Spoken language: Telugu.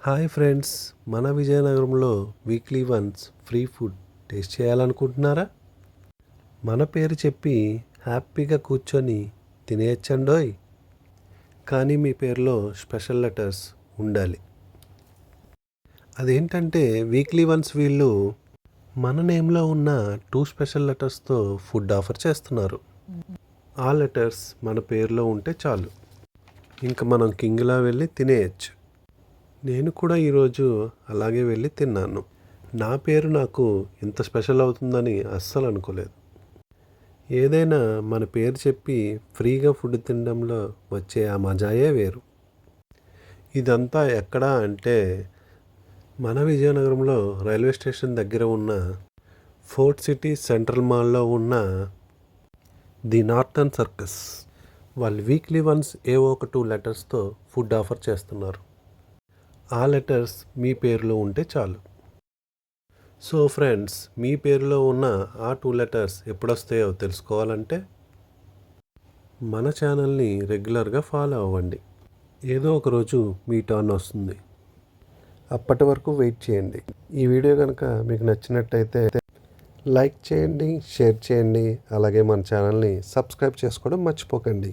హాయ్ ఫ్రెండ్స్, మన విజయనగరంలో weekly once free food taste చేయాలనుకుంటున్నారా? మన పేరు చెప్పి హ్యాపీగా కూర్చొని తినేయచ్చండోయ్. కానీ మీ పేరులో స్పెషల్ లెటర్స్ ఉండాలి. అదేంటంటే వీక్లీ వన్స్ వీళ్ళు మన నేమ్లో ఉన్న 2 స్పెషల్ లెటర్స్తో ఫుడ్ ఆఫర్ చేస్తున్నారు. ఆ లెటర్స్ మన పేరులో ఉంటే చాలు, ఇంకా మనం కింగ్లా వెళ్ళి తినేయచ్చు. నేను కూడా ఈరోజు అలాగే వెళ్ళి తిన్నాను. నా పేరు నాకు ఇంత స్పెషల్ అవుతుందని అస్సలు అనుకోలేదు. ఏదైనా మన పేరు చెప్పి ఫ్రీగా ఫుడ్ తినడంలో వచ్చే ఆ మజాయే వేరు. ఇదంతా ఎక్కడా అంటే మన విజయనగరంలో రైల్వే స్టేషన్ దగ్గర ఉన్న ఫోర్ట్ సిటీ సెంట్రల్ మాల్లో ఉన్న ది నార్తర్న్ సర్కస్. వాళ్ళు వీక్లీ వన్స్ ఏవో ఒక 2 లెటర్స్తో ఫుడ్ ఆఫర్ చేస్తున్నారు. ఆ లెటర్స్ మీ పేరులో ఉంటే చాలు. సో ఫ్రెండ్స్, మీ పేరులో ఉన్న ఆ 2 లెటర్స్ ఎప్పుడొస్తాయో తెలుసుకోవాలంటే మన ఛానల్ని రెగ్యులర్గా ఫాలో అవ్వండి. ఏదో ఒకరోజు మీ టర్న్ వస్తుంది. అప్పటి వరకు వెయిట్ చేయండి. ఈ వీడియో కనుక మీకు నచ్చినట్టయితే లైక్ చేయండి, షేర్ చేయండి, అలాగే మన ఛానల్ని సబ్స్క్రైబ్ చేసుకోవడం మర్చిపోకండి.